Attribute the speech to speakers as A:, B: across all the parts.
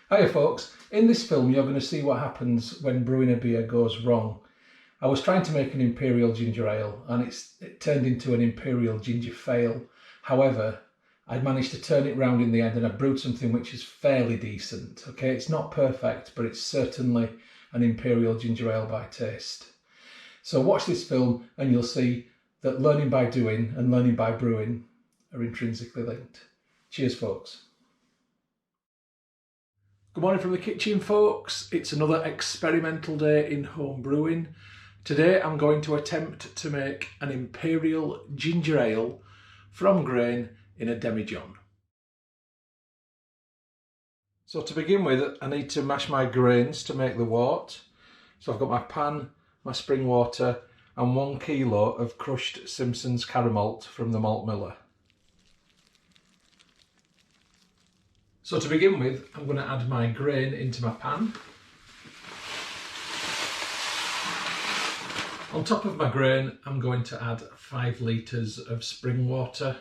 A: Hiya folks, in this film you're going to see what happens when brewing a beer goes wrong. I was trying to make an Imperial ginger ale and it turned into an Imperial ginger fail. However, I managed to turn it round in the end and I brewed something which is fairly decent. Okay, it's not perfect, but it's certainly an Imperial ginger ale by taste. So watch this film and you'll see that learning by doing and learning by brewing are intrinsically linked. Cheers folks. Good morning from the kitchen folks. It's another experimental day in home brewing. Today I'm going to attempt to make an Imperial ginger ale from grain in a demijohn. So to begin with, I need to mash my grains to make the wort. So I've got my pan, my spring water and 1 kilo of crushed Simpson's caramel malt from the malt miller. So to begin with, I'm going to add my grain into my pan. On top of my grain, I'm going to add 5 litres of spring water.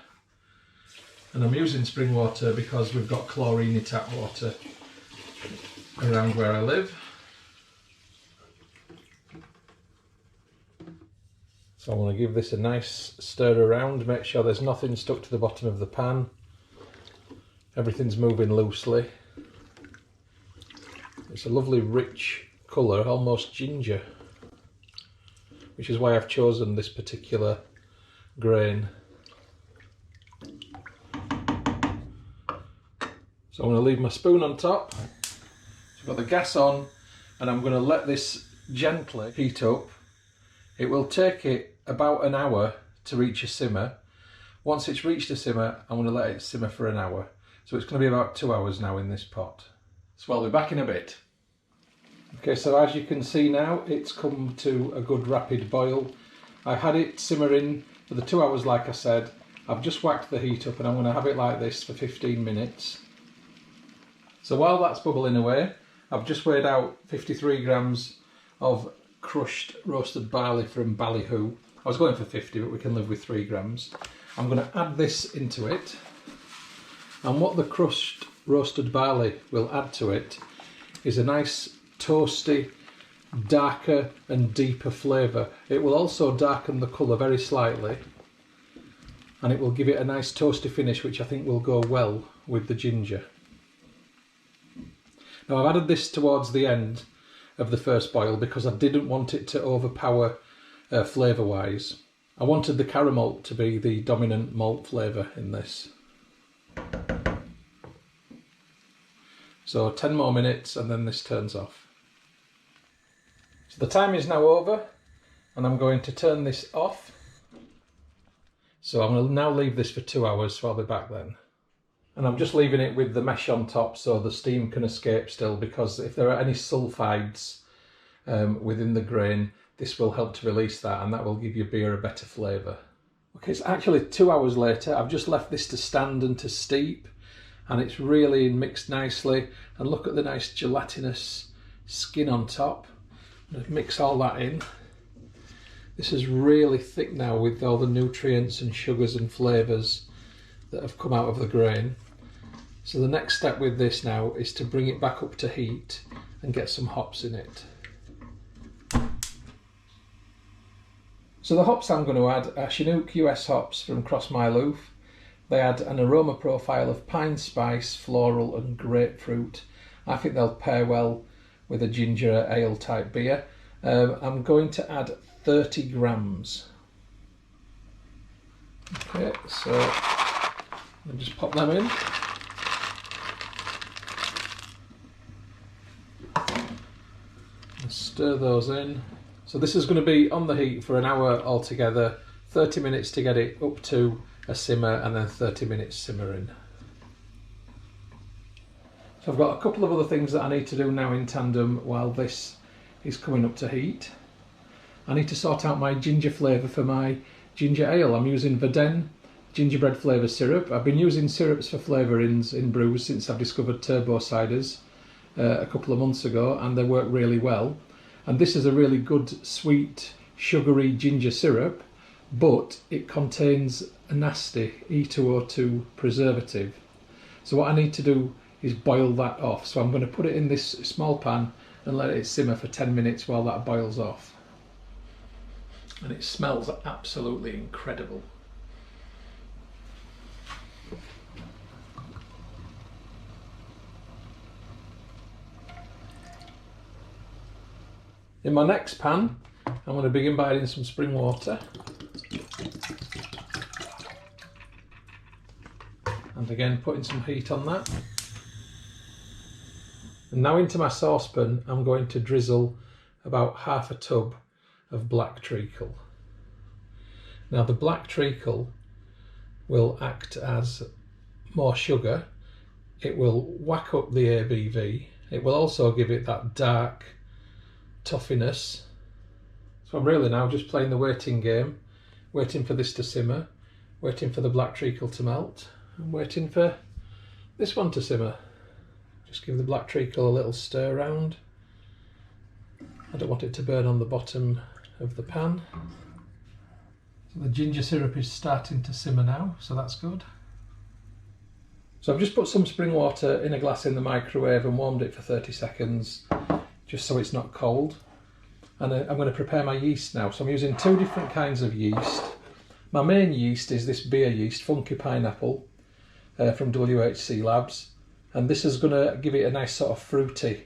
A: And I'm using spring water because we've got chlorine tap water around where I live. So I want to give this a nice stir around, make sure there's nothing stuck to the bottom of the pan. Everything's moving loosely. It's a lovely rich colour, almost ginger, which is why I've chosen this particular grain. So I'm going to leave my spoon on top. So I've got the gas on and I'm going to let this gently heat up. It will take it about an hour to reach a simmer. Once it's reached a simmer, I'm going to let it simmer for an hour. So it's going to be about 2 hours now in this pot. So I'll be back in a bit. Okay, so as you can see now, it's come to a good rapid boil. I've had it simmering for the 2 hours like I said. I've just whacked the heat up and I'm going to have it like this for 15 minutes. So while that's bubbling away, I've just weighed out 53 grams of crushed roasted barley from Ballyhoo. I was going for 50, but we can live with 3 grams. I'm going to add this into it. And what the crushed roasted barley will add to it is a nice toasty, darker and deeper flavour. It will also darken the colour very slightly and it will give it a nice toasty finish, which I think will go well with the ginger. Now I've added this towards the end of the first boil because I didn't want it to overpower flavour wise. I wanted the caramel malt to be the dominant malt flavour in this. So 10 more minutes and then this turns off. So the time is now over and I'm going to turn this off. So I'm going to now leave this for 2 hours, so I'll be back then. And I'm just leaving it with the mesh on top so the steam can escape still, because if there are any sulfides within the grain, this will help to release that and that will give your beer a better flavour. Okay, it's actually 2 hours later. I've just left this to stand and to steep and it's really mixed nicely. And look at the nice gelatinous skin on top. Mix all that in. This is really thick now with all the nutrients and sugars and flavours that have come out of the grain. So the next step with this now is to bring it back up to heat and get some hops in it. So the hops I'm going to add are Chinook US hops from Cross Myloof. They add an aroma profile of pine spice, floral and grapefruit. I think they'll pair well with a ginger ale type beer. I'm going to add 30 grams. Okay, so I'll just pop them in. And stir those in. So this is going to be on the heat for an hour altogether, 30 minutes to get it up to a simmer and then 30 minutes simmering. So I've got a couple of other things that I need to do now in tandem while this is coming up to heat. I need to sort out my ginger flavour for my ginger ale. I'm using Verden gingerbread flavour syrup. I've been using syrups for flavourings in brews since I've discovered turbo ciders a couple of months ago, and they work really well. And this is a really good sweet sugary ginger syrup, but it contains a nasty E2O2 preservative. So what I need to do is boil that off. So I'm going to put it in this small pan and let it simmer for 10 minutes while that boils off. And it smells absolutely incredible. In my next pan, I'm going to begin by adding some spring water. And again, putting some heat on that. And now into my saucepan, I'm going to drizzle about half a tub of black treacle. Now the black treacle will act as more sugar. It will whack up the ABV. It will also give it that dark tuffiness. So I'm really now just playing the waiting game, waiting for this to simmer, waiting for the black treacle to melt, and waiting for this one to simmer. Just give the black treacle a little stir around. I don't want it to burn on the bottom of the pan. So the ginger syrup is starting to simmer now, so that's good. So I've just put some spring water in a glass in the microwave and warmed it for 30 seconds, just so it's not cold. And I'm going to prepare my yeast now. So I'm using 2 different kinds of yeast. My main yeast is this beer yeast, Funky Pineapple, from WHC Labs. And this is going to give it a nice sort of fruity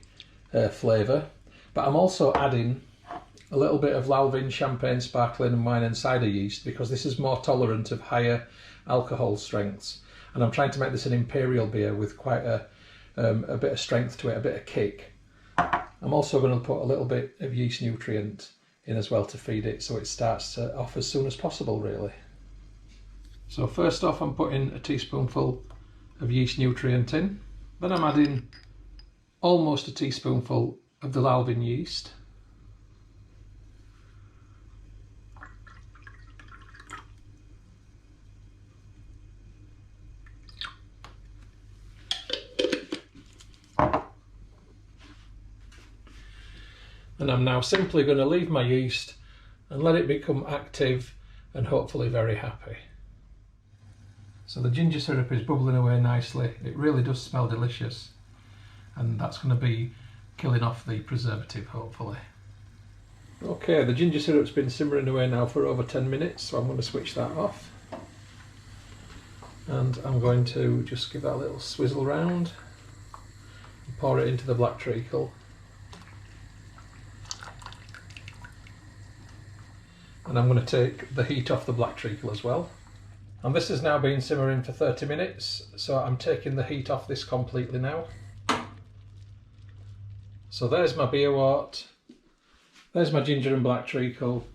A: flavour. But I'm also adding a little bit of Lalvin champagne, sparkling and wine and cider yeast, because this is more tolerant of higher alcohol strengths. And I'm trying to make this an Imperial beer with quite a bit of strength to it, a bit of kick. I'm also going to put a little bit of yeast nutrient in as well to feed it, so it starts off as soon as possible, really. So first off, I'm putting a teaspoonful of yeast nutrient in. Then I'm adding almost a teaspoonful of the Lalvin yeast. And I'm now simply going to leave my yeast and let it become active and hopefully very happy. So the ginger syrup is bubbling away nicely. It really does smell delicious. And that's going to be killing off the preservative, hopefully. Okay, the ginger syrup's been simmering away now for over 10 minutes, so I'm going to switch that off. And I'm going to just give that a little swizzle round and pour it into the black treacle. And I'm going to take the heat off the black treacle as well. And this has now been simmering for 30 minutes, so I'm taking the heat off this completely now. So there's my beer wort, there's my ginger and black treacle.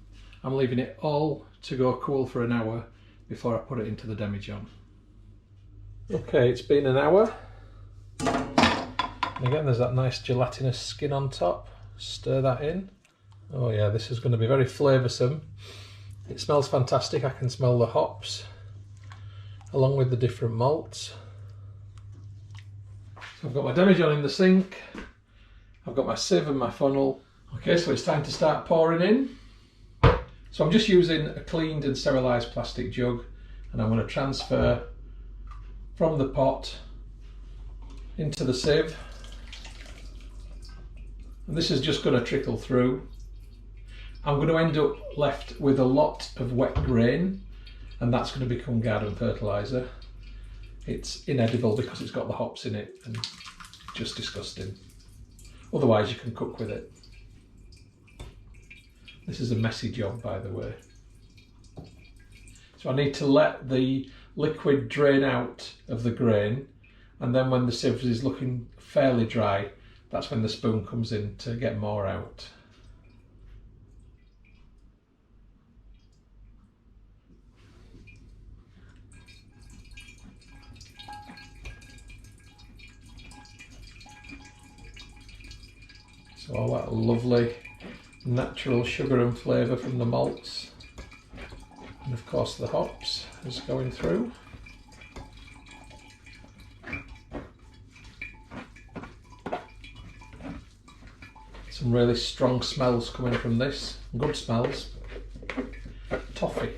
A: I'm leaving it all to go cool for an hour before I put it into the demijohn. Okay, it's been an hour. And again, there's that nice gelatinous skin on top. Stir that in. Oh yeah, this is going to be very flavoursome. It smells fantastic. I can smell the hops along with the different malts. So I've got my demijohn in the sink. I've got my sieve and my funnel. Okay, so it's time to start pouring in. So I'm just using a cleaned and sterilised plastic jug, and I'm going to transfer from the pot into the sieve. And this is just going to trickle through. I'm going to end up left with a lot of wet grain, and that's going to become garden fertiliser. It's inedible because it's got the hops in it and just disgusting. Otherwise you can cook with it. This is a messy job, by the way. So I need to let the liquid drain out of the grain, and then when the sieve is looking fairly dry, that's when the spoon comes in to get more out. So all that lovely natural sugar and flavour from the malts, and of course the hops, is going through. Some really strong smells coming from this, good smells. Toffee.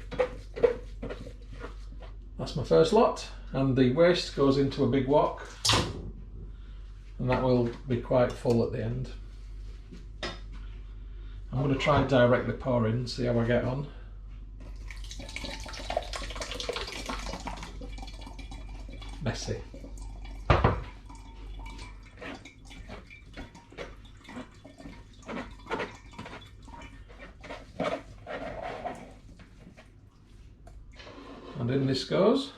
A: That's my first lot, and the waste goes into a big wok. and that will be quite full at the end. I'm going to try and directly pour in, see how I get on. Messy. And in this goes.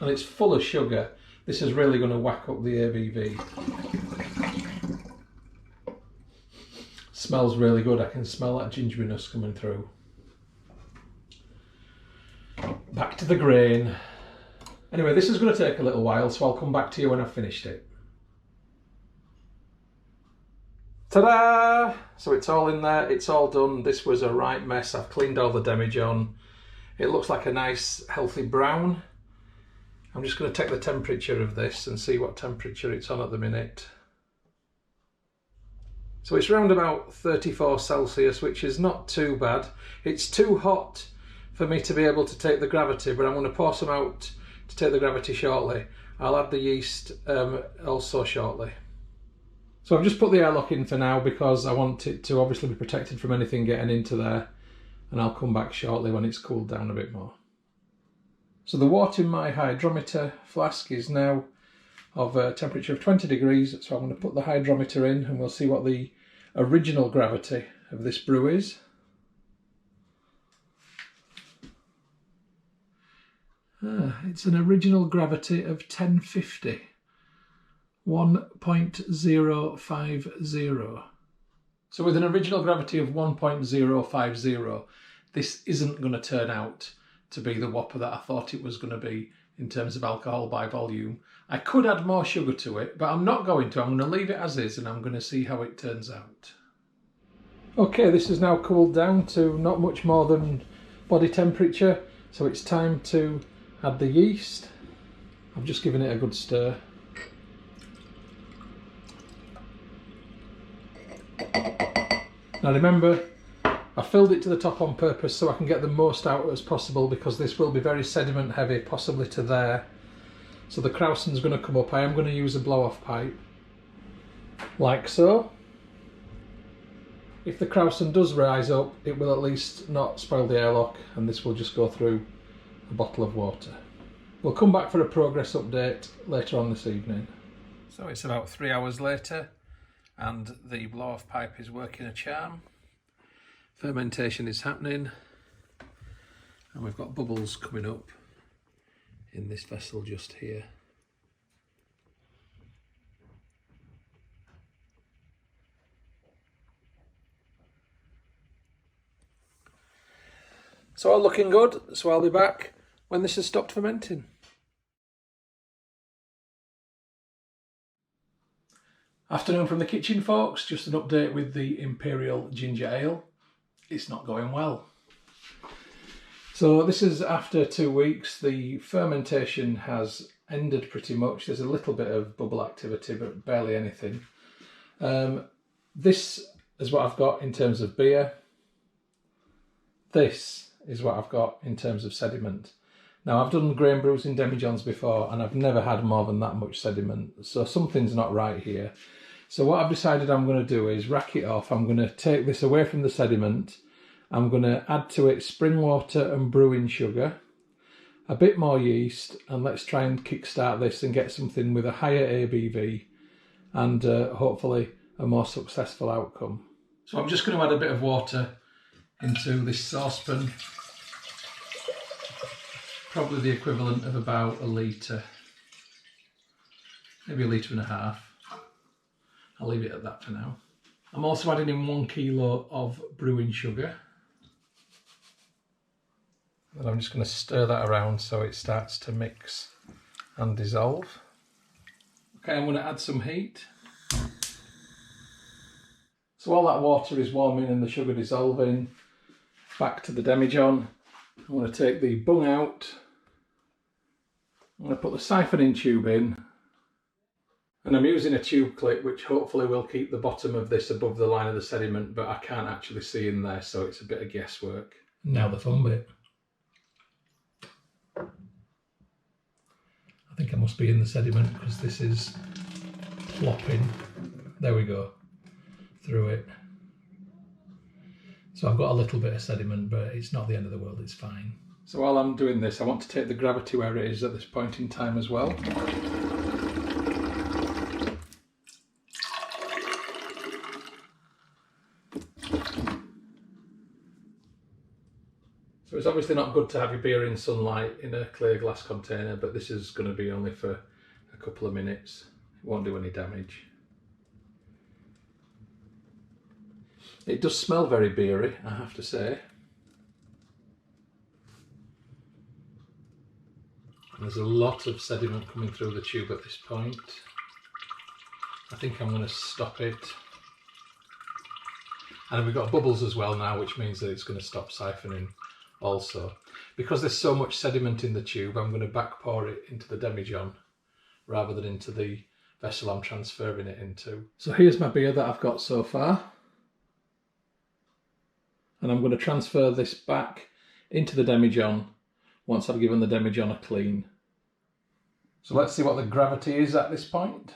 A: And it's full of sugar. This is really going to whack up the ABV. Smells really good. I can smell that gingeriness coming through. Back to the grain. Anyway, this is going to take a little while, so I'll come back to you when I've finished it. Ta-da! So it's all in there, it's all done. This was a right mess. I've cleaned all the demijohn. It looks like a nice healthy brown. I'm just going to take the temperature of this and see what temperature it's on at the minute. So it's around about 34 Celsius, which is not too bad. It's too hot for me to be able to take the gravity, but I'm going to pour some out to take the gravity shortly. I'll add the yeast also shortly. So I've just put the airlock in for now because I want it to obviously be protected from anything getting into there, and I'll come back shortly when it's cooled down a bit more. So the wort in my hydrometer flask is now of a temperature of 20 degrees, so I'm going to put the hydrometer in and we'll see what the original gravity of this brew is. It's an original gravity of 1050, 1.050. So with an original gravity of 1.050, this isn't going to turn out to be the whopper that I thought it was going to be in terms of alcohol by volume. I could add more sugar to it, but I'm not going to. I'm going to leave it as is and I'm going to see how it turns out. Okay, this is now cooled down to not much more than body temperature, so it's time to add the yeast. I've just given it a good stir. Now remember, I filled it to the top on purpose so I can get the most out as possible, because this will be very sediment heavy, possibly to there. So the krausen's going to come up. I am going to use a blow-off pipe, like so. If the krausen does rise up, it will at least not spoil the airlock, and this will just go through a bottle of water. We'll come back for a progress update later on this evening. So it's about 3 hours later, and the blow-off pipe is working a charm. Fermentation is happening, and we've got bubbles coming up in this vessel just here. So all looking good, so I'll be back when this has stopped fermenting. Afternoon from the kitchen, folks. Just an update with the Imperial ginger ale. It's not going well. So this is after 2 weeks. The fermentation has ended pretty much. There's a little bit of bubble activity, but barely anything. This is what I've got in terms of beer. This is what I've got in terms of sediment. Now, I've done grain brews in demijohns before, and I've never had more than that much sediment. So something's not right here. So what I've decided I'm going to do is rack it off. I'm going to take this away from the sediment. I'm going to add to it spring water and brewing sugar, a bit more yeast, and let's try and kickstart this and get something with a higher ABV and hopefully a more successful outcome. So I'm just going to add a bit of water into this saucepan, probably the equivalent of about a litre, maybe 1.5 litres. I'll leave it at that for now. I'm also adding in 1 kilo of brewing sugar. And I'm just going to stir that around so it starts to mix and dissolve. Okay, I'm going to add some heat. So while that water is warming and the sugar dissolving, back to the demijohn. I'm going to take the bung out. I'm going to put the siphoning tube in. And I'm using a tube clip which hopefully will keep the bottom of this above the line of the sediment, but I can't actually see in there, so it's a bit of guesswork. Now the fun bit. must be in the sediment because this is plopping. There we go, through it. So I've got a little bit of sediment, but it's not the end of the world, it's fine. So while I'm doing this, I want to take the gravity where it is at this point in time as well. So it's obviously not good to have your beer in sunlight in a clear glass container, but this is going to be only for a couple of minutes. It won't do any damage. It does smell very beery, I have to say. And there's a lot of sediment coming through the tube at this point. I think I'm going to stop it. And we've got bubbles as well now, which means that it's going to stop siphoning also. Because there's so much sediment in the tube, I'm going to back pour it into the demijohn rather than into the vessel I'm transferring it into. So here's my beer that I've got so far. And I'm going to transfer this back into the demijohn once I've given the demijohn a clean. So let's see what the gravity is at this point.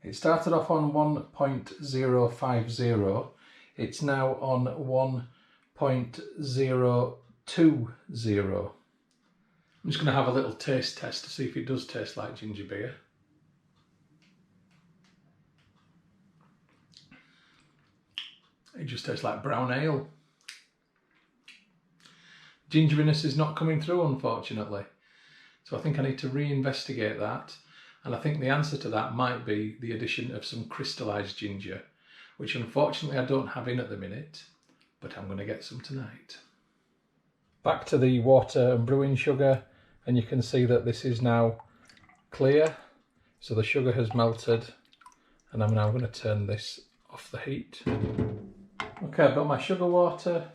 A: It started off on 1.050. It's now on 1.020. I'm just going to have a little taste test to see if it does taste like ginger beer. It just tastes like brown ale. Gingeriness is not coming through, unfortunately. So I think I need to re-investigate that. And I think the answer to that might be the addition of some crystallised ginger, which unfortunately I don't have in at the minute, but I'm going to get some tonight. Back to the water and brewing sugar, and you can see that this is now clear. So the sugar has melted, and I'm now going to turn this off the heat. Okay, I've got my sugar water,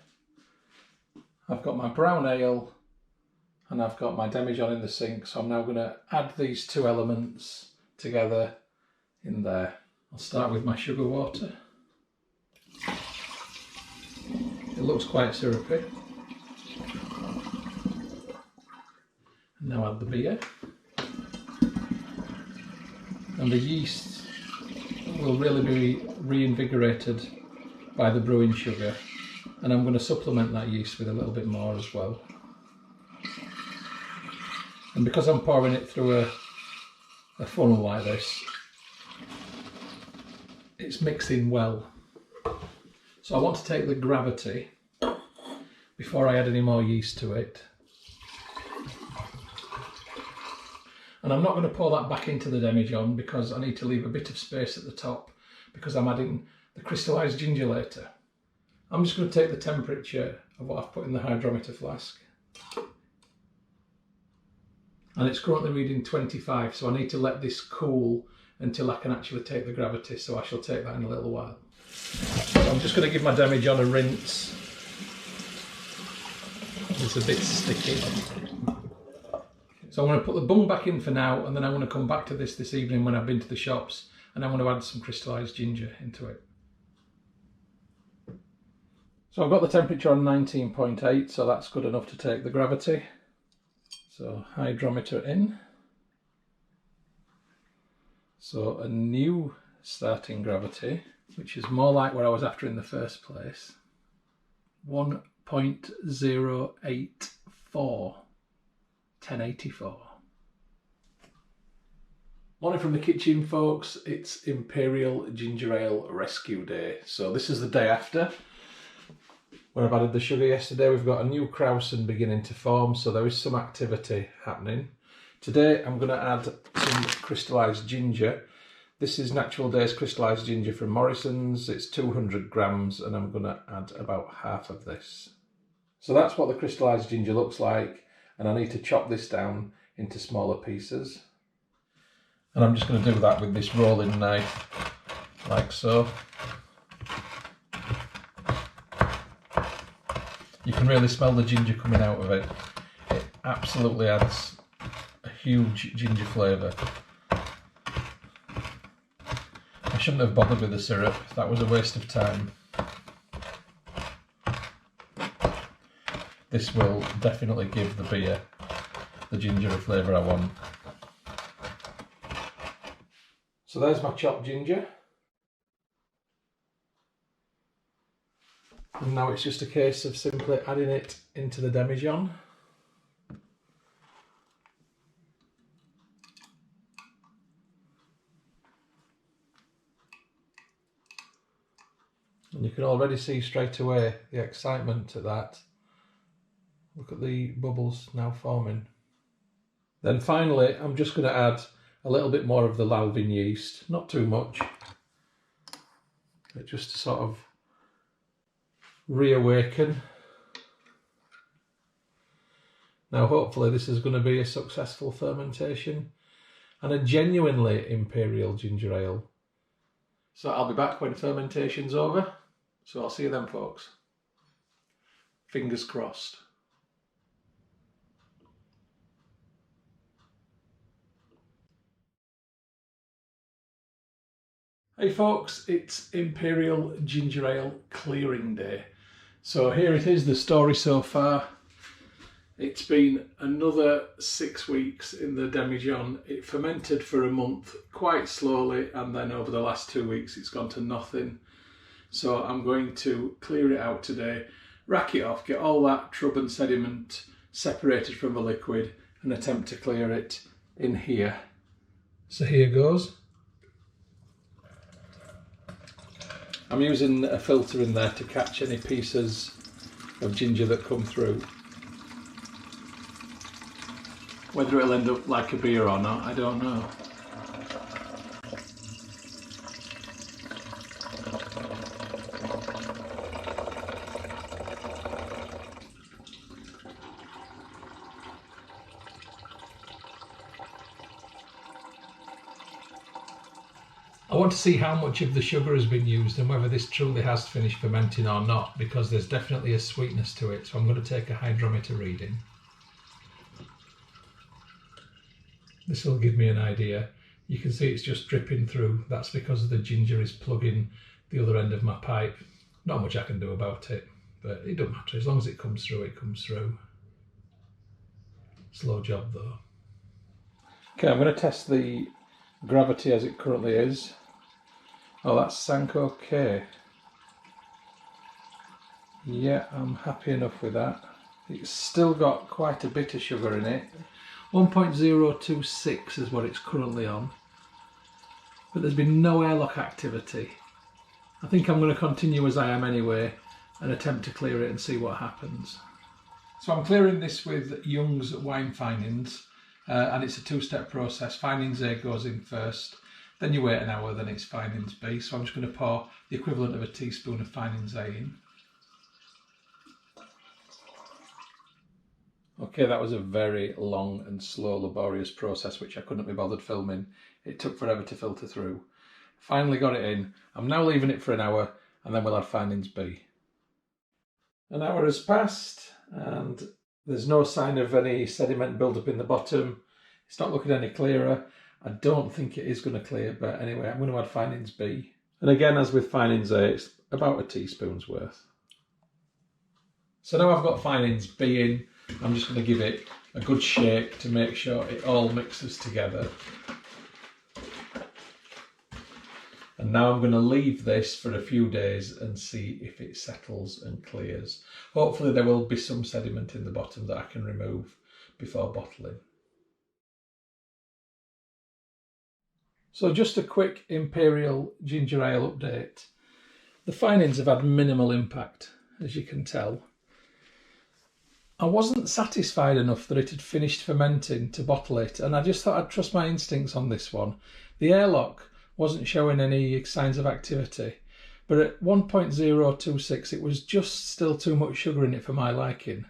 A: I've got my brown ale, and I've got my demijohn in the sink, so I'm now going to add these two elements together in there. I'll start with my sugar water. It looks quite syrupy. And now add the beer. And the yeast will really be reinvigorated by the brewing sugar, and I'm going to supplement that yeast with a little bit more as well. And because I'm pouring it through a funnel like this, it's mixing well. So I want to take the gravity before I add any more yeast to it. And I'm not going to pour that back into the demijohn because I need to leave a bit of space at the top because I'm adding the crystallised ginger later. I'm just going to take the temperature of what I've put in the hydrometer flask. And it's currently reading 25, so I need to let this cool until I can actually take the gravity, so I shall take that in a little while. So I'm just going to give my demijohn a rinse. It's a bit sticky. So I'm going to put the bung back in for now, and then I'm going to come back to this evening when I've been to the shops, and I'm going to add some crystallised ginger into it. So I've got the temperature on 19.8, so that's good enough to take the gravity. So hydrometer in. So a new starting gravity, which is more like what I was after in the first place. 1.084. 1084. Morning from the kitchen, folks. It's Imperial Ginger Ale Rescue Day. So this is the day after. Where I've added the sugar yesterday, we've got a new Krausen beginning to form, so there is some activity happening. Today I'm going to add some crystallised ginger. This is Natural Days crystallised ginger from Morrison's. It's 200 grams and I'm going to add about half of this. So that's what the crystallised ginger looks like, and I need to chop this down into smaller pieces. And I'm just going to do that with this rolling knife, like so. You can really smell the ginger coming out of it. It absolutely adds a huge ginger flavour. I shouldn't have bothered with the syrup, that was a waste of time. this will definitely give the beer the gingery flavour I want. So there's my chopped ginger. And now it's just a case of simply adding it into the demijohn. And you can already see straight away the excitement at that. Look at the bubbles now forming. Then finally, I'm just going to add a little bit more of the Lalvin yeast, not too much, but just to sort of reawaken. Now hopefully this is going to be a successful fermentation and a genuinely Imperial ginger ale. So I'll be back when fermentation's over. So I'll see you then, folks. Fingers crossed. Hey folks, it's Imperial Ginger Ale clearing day. So here it is, the story so far. It's been another 6 weeks in the demijohn. It fermented for a month quite slowly, and then over the last 2 weeks it's gone to nothing. So I'm going to clear it out today, rack it off, get all that trub and sediment separated from the liquid and attempt to clear it in here. So here goes. I'm using a filter in there to catch any pieces of ginger that come through. Whether it'll end up like a beer or not, I don't know. I want to see how much of the sugar has been used and whether this truly has finished fermenting or not, because there's definitely a sweetness to it. So I'm going to take a hydrometer reading. This will give me an idea. You can see it's just dripping through. That's because the ginger is plugging the other end of my pipe. Not much I can do about it, but it doesn't matter. As long as it comes through, it comes through. Slow job though. Okay, I'm going to test the gravity as it currently is. Oh, that sank okay. Yeah, I'm happy enough with that. It's still got quite a bit of sugar in it. 1.026 is what it's currently on. But there's been no airlock activity. I think I'm going to continue as I am anyway and attempt to clear it and see what happens. So I'm clearing this with Young's wine finings. And it's a two-step process. Finings A goes in first, then you wait an hour, then it's finings B. So I'm just going to pour the equivalent of a teaspoon of finings A in. Okay, that was a very long and slow, laborious process which I couldn't be bothered filming. It took forever to filter through. Finally got it in. I'm now leaving it for an hour and then we'll add finings B. An hour has passed and there's no sign of any sediment build-up in the bottom. It's not looking any clearer. I don't think it is going to clear, but anyway, I'm going to add finings B. And again, as with finings A, it's about a teaspoon's worth. So now I've got finings B in. I'm just going to give it a good shake to make sure it all mixes together. And now I'm going to leave this for a few days and see if it settles and clears. Hopefully there will be some sediment in the bottom that I can remove before bottling. So just a quick Imperial ginger ale update. The finings have had minimal impact, as you can tell. I wasn't satisfied enough that it had finished fermenting to bottle it, and I just thought I'd trust my instincts on this one. The airlock wasn't showing any signs of activity, but at 1.026 it was just still too much sugar in it for my liking.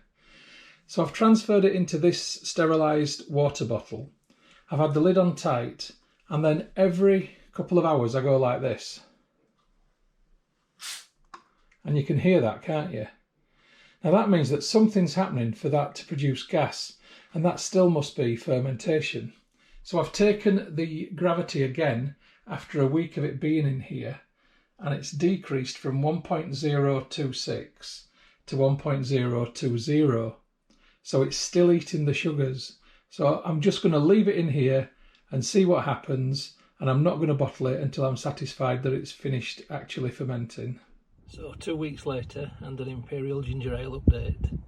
A: So I've transferred it into this sterilised water bottle. I've had the lid on tight, and then every couple of hours I go like this. And you can hear that, can't you? Now that means that something's happening for that to produce gas, and that still must be fermentation. So I've taken the gravity again after a week of it being in here, and it's decreased from 1.026 to 1.020. So it's still eating the sugars. So I'm just going to leave it in here and see what happens, and I'm not going to bottle it until I'm satisfied that it's finished actually fermenting. So 2 weeks later, and an Imperial ginger ale update.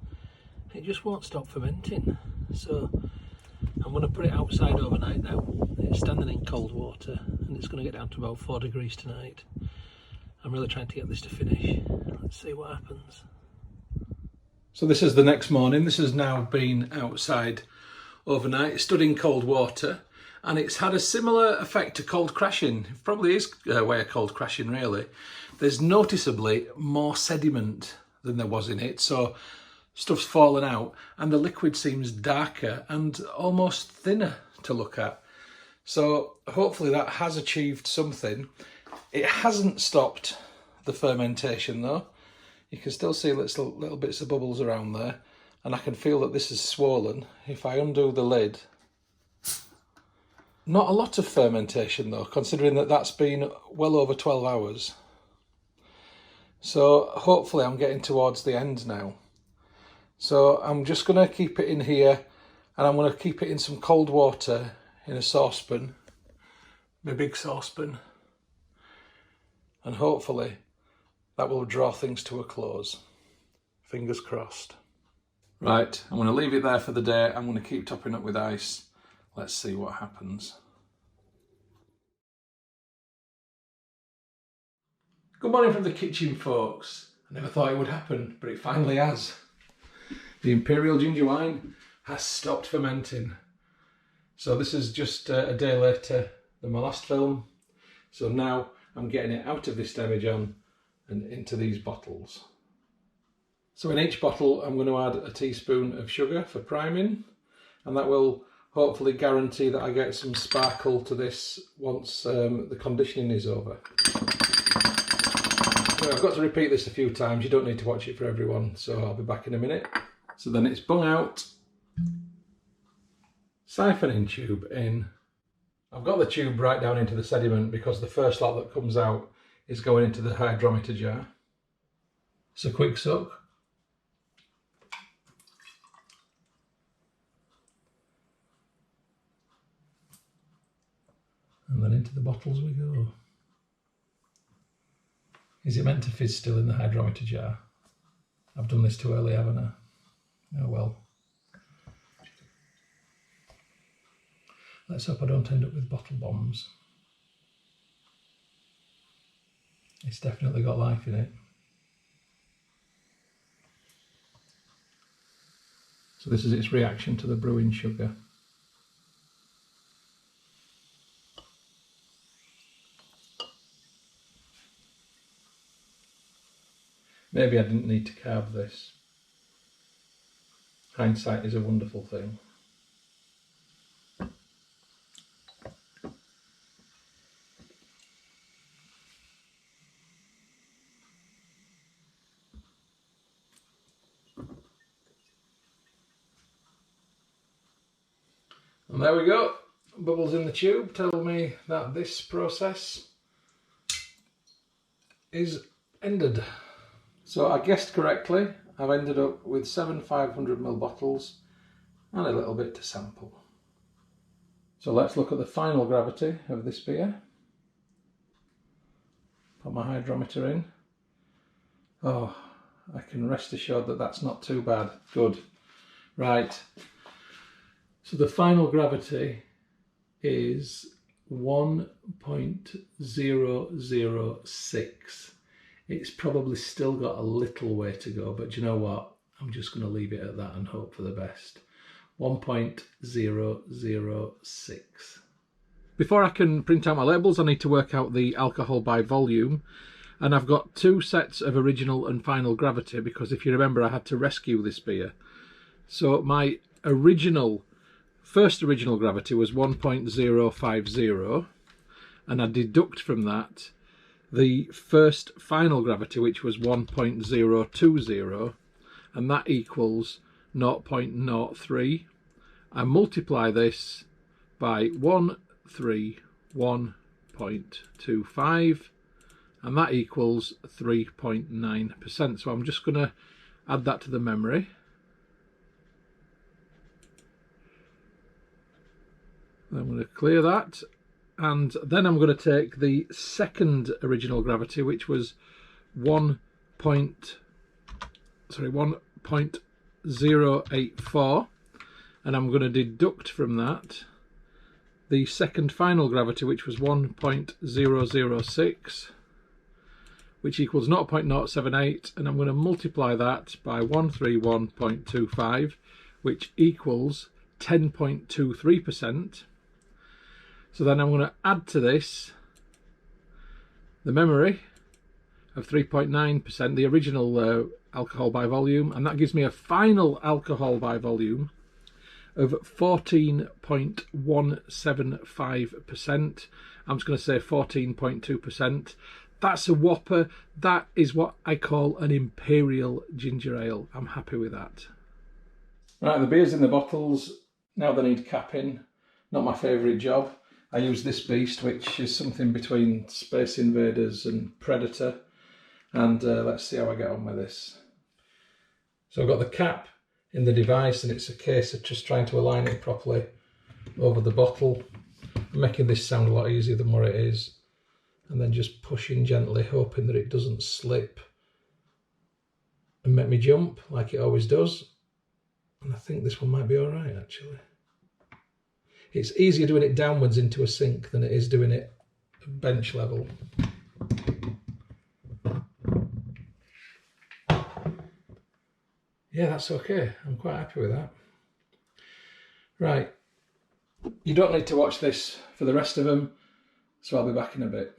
A: It just won't stop fermenting. So I'm going to put it outside overnight now. It's standing in cold water and it's going to get down to about 4 degrees tonight. I'm really trying to get this to finish. Let's see what happens. So this is the next morning. This has now been outside overnight. It stood in cold water and it's had a similar effect to cold crashing. It probably is a way of cold crashing really. There's noticeably more sediment than there was in it. So stuff's fallen out and the liquid seems darker and almost thinner to look at. So hopefully that has achieved something. It hasn't stopped the fermentation though. You can still see little bits of bubbles around there, and I can feel that this is swollen. If I undo the lid, not a lot of fermentation though, considering that that's been well over 12 hours. So hopefully I'm getting towards the end now. So I'm just going to keep it in here, and I'm going to keep it in some cold water in a saucepan, my big saucepan, and hopefully that will draw things to a close. Fingers crossed. Right, I'm going to leave it there for the day. I'm going to keep topping up with ice. Let's see what happens. Good morning from the kitchen, folks. I never thought it would happen, but it finally has. The Imperial ginger wine has stopped fermenting. So this is just a day later than my last film. So now I'm getting it out of this demijohn and into these bottles. So in each bottle I'm going to add a teaspoon of sugar for priming, and that will hopefully guarantee that I get some sparkle to this once the conditioning is over. Now, I've got to repeat this a few times, you don't need to watch it for everyone, so I'll be back in a minute. So then it's bung out, siphoning tube in. I've got the tube right down into the sediment because the first lot that comes out is going into the hydrometer jar. So quick suck. And then into the bottles we go. Is it meant to fizz still in the hydrometer jar? I've done this too early, haven't I? Oh well. Let's hope I don't end up with bottle bombs. It's definitely got life in it. So this is its reaction to the brewing sugar. Maybe I didn't need to carb this. Hindsight is a wonderful thing. And there we go, bubbles in the tube tell me that this process is ended. So I guessed correctly, I've ended up with 7 500ml bottles and a little bit to sample. So let's look at the final gravity of this beer. Put my hydrometer in. Oh, I can rest assured that that's not too bad. Good. Right. So the final gravity is 1.006. It's probably still got a little way to go, but do you know what? I'm just going to leave it at that and hope for the best. 1.006. Before I can print out my labels, I need to work out the alcohol by volume. And I've got 2 sets of original and final gravity because if you remember, I had to rescue this beer. So my first original gravity was 1.050, and I deduct from that the first final gravity, which was 1.020, and that equals 0.03. I multiply this by 131.25, and that equals 3.9%. So I'm just going to add that to the memory. I'm going to clear that, and then I'm going to take the second original gravity, which was 1.084, and I'm going to deduct from that the second final gravity, which was 1.006, which equals 0.078, and I'm going to multiply that by 131.25, which equals 10.23%. So then I'm going to add to this the memory of 3.9%, the original alcohol by volume, and that gives me a final alcohol by volume of 14.175%. I'm just going to say 14.2%. That's a whopper. That is what I call an Imperial ginger ale. I'm happy with that. Right, the beer's in the bottles. Now they need capping. Not my favourite job. I use this beast, which is something between Space Invaders and Predator. And let's see how I get on with this. So I've got the cap in the device, and it's a case of just trying to align it properly over the bottle. I'm making this sound a lot easier than what it is. And then just pushing gently, hoping that it doesn't slip and make me jump like it always does. And I think this one might be all right, actually. It's easier doing it downwards into a sink than it is doing it at bench level. Yeah, that's okay. I'm quite happy with that. Right. You don't need to watch this for the rest of them, so I'll be back in a bit.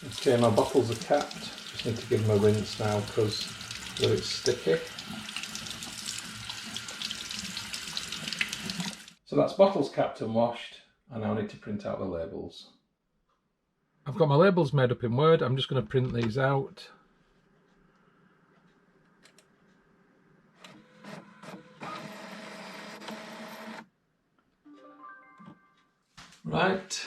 A: Okay, my bottles are capped. Just need to give them a rinse now because they're a bit sticky. So that's bottles capped and washed. I now need to print out the labels. I've got my labels made up in Word. I'm just going to print these out. Right.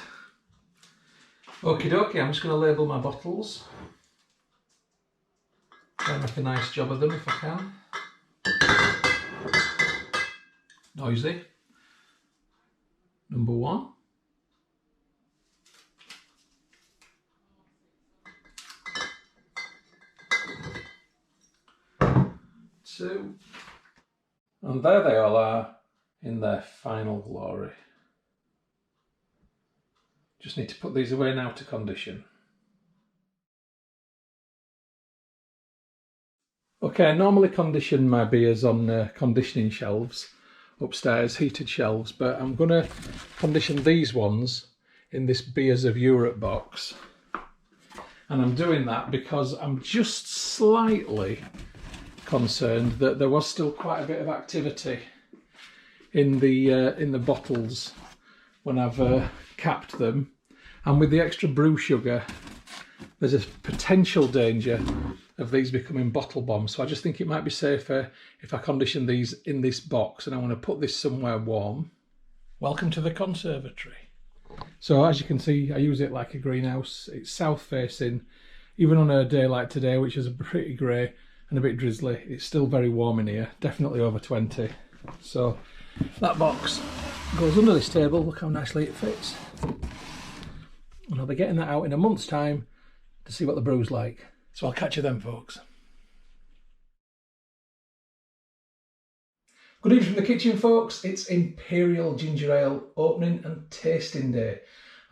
A: Okie dokie, I'm just going to label my bottles. Try and make a nice job of them if I can. Noisy. Number 1. Two. And there they all are in their final glory. Just need to put these away now to condition. Okay, I normally condition my beers on conditioning shelves upstairs, heated shelves, but I'm going to condition these ones in this Beers of Europe box. And I'm doing that because I'm just slightly concerned that there was still quite a bit of activity in the bottles when I've capped them, and with the extra brew sugar there's a potential danger of these becoming bottle bombs. So I just think it might be safer if I condition these in this box, and I want to put this somewhere warm. Welcome to the conservatory. So as you can see, I use it like a greenhouse. It's south facing. Even on a day like today, which is pretty grey and a bit drizzly, it's still very warm in here, definitely over 20. So that box goes under this table. Look how nicely it fits. And I'll be getting that out in a month's time to see what the brew's like. So I'll catch you then, folks. Good evening from the kitchen, folks. It's Imperial Ginger Ale opening and tasting day.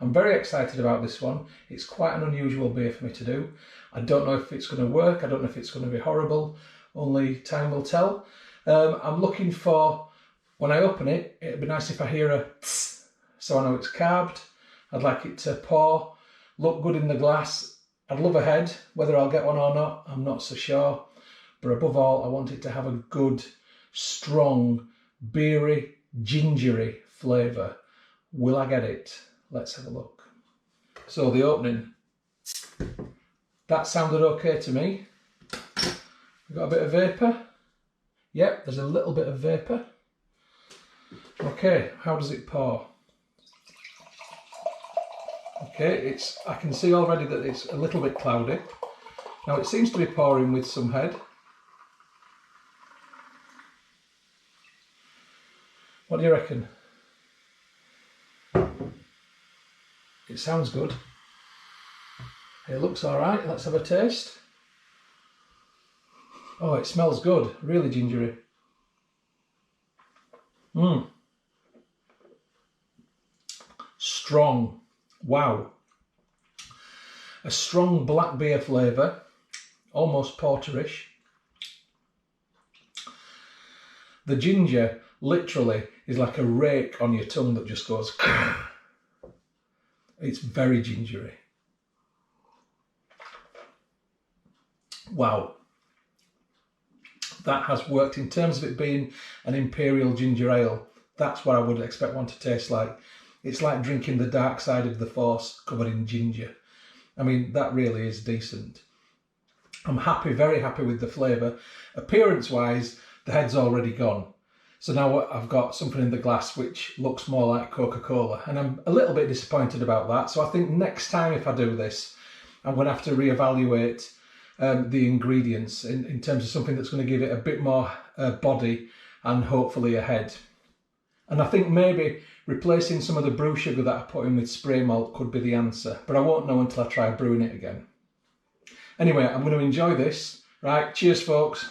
A: I'm very excited about this one. It's quite an unusual beer for me to do. I don't know if it's going to work. I don't know if it's going to be horrible. Only time will tell. I'm looking for, when I open it, it'd be nice if I hear a tss, so I know it's carved. I'd like it to pour, look good in the glass. I'd love a head. Whether I'll get one or not, I'm not so sure. But above all, I want it to have a good, strong, beery, gingery flavour. Will I get it? Let's have a look. So the opening, that sounded okay to me. We've got a bit of vapour. Yep, there's a little bit of vapour. Okay, how does it pour? Okay, I can see already that it's a little bit cloudy. Now it seems to be pouring with some head. What do you reckon? It sounds good. It looks alright. Let's have a taste. Oh, it smells good. Really gingery. Strong. Wow. A strong black beer flavour. Almost porterish. The ginger literally is like a rake on your tongue that just goes. It's very gingery. Wow. That has worked. In terms of it being an Imperial ginger ale, that's what I would expect one to taste like. It's like drinking the dark side of the Force covered in ginger. I mean, that really is decent. I'm happy, very happy with the flavour. Appearance-wise, the head's already gone. So now I've got something in the glass which looks more like Coca-Cola, and I'm a little bit disappointed about that. So I think next time if I do this, I'm going to have to reevaluate the ingredients in terms of something that's going to give it a bit more body and hopefully a head. And I think maybe replacing some of the brew sugar that I put in with spray malt could be the answer, but I won't know until I try brewing it again. Anyway, I'm going to enjoy this. Right, cheers folks.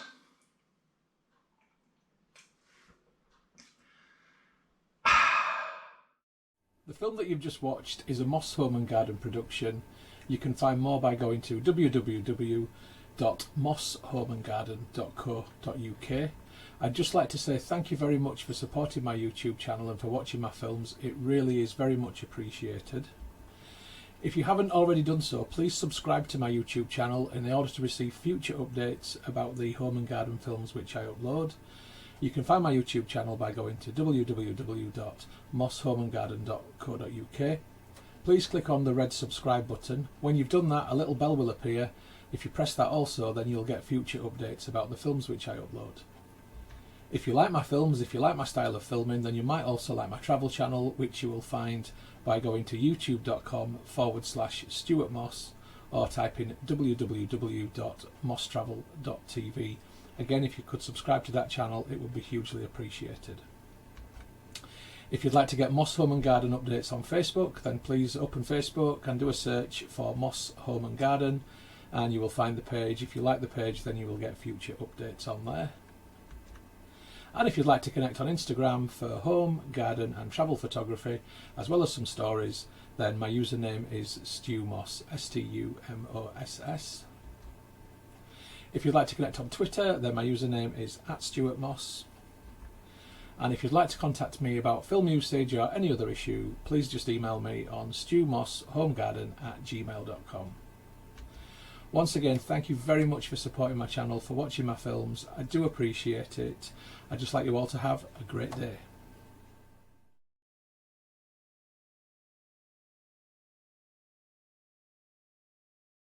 A: The film that you've just watched is a Moss Home & Garden production. You can find more by going to www.mosshomeandgarden.co.uk. I'd just like to say thank you very much for supporting my YouTube channel and for watching my films. It really is very much appreciated. If you haven't already done so, please subscribe to my YouTube channel in order to receive future updates about the home and garden films which I upload. You can find my YouTube channel by going to www.mosshomeandgarden.co.uk. Please click on the red subscribe button. When you've done that, a little bell will appear. If you press that also, then you'll get future updates about the films which I upload. If you like my films, if you like my style of filming, then you might also like my travel channel, which you will find by going to youtube.com/Stuart Moss or type in www.mosstravel.tv. Again, if you could subscribe to that channel, it would be hugely appreciated. If you'd like to get Moss Home and Garden updates on Facebook, then please open Facebook and do a search for Moss Home and Garden, and you will find the page. If you like the page, then you will get future updates on there. And if you'd like to connect on Instagram for home, garden and travel photography, as well as some stories, then my username is StuMoss, STUMOSS. If you'd like to connect on Twitter, then my username is @StuartMoss. And if you'd like to contact me about film usage or any other issue, please just email me on stewmosshomegarden@gmail.com. Once again, thank you very much for supporting my channel, for watching my films. I do appreciate it. I'd just like you all to have a great day.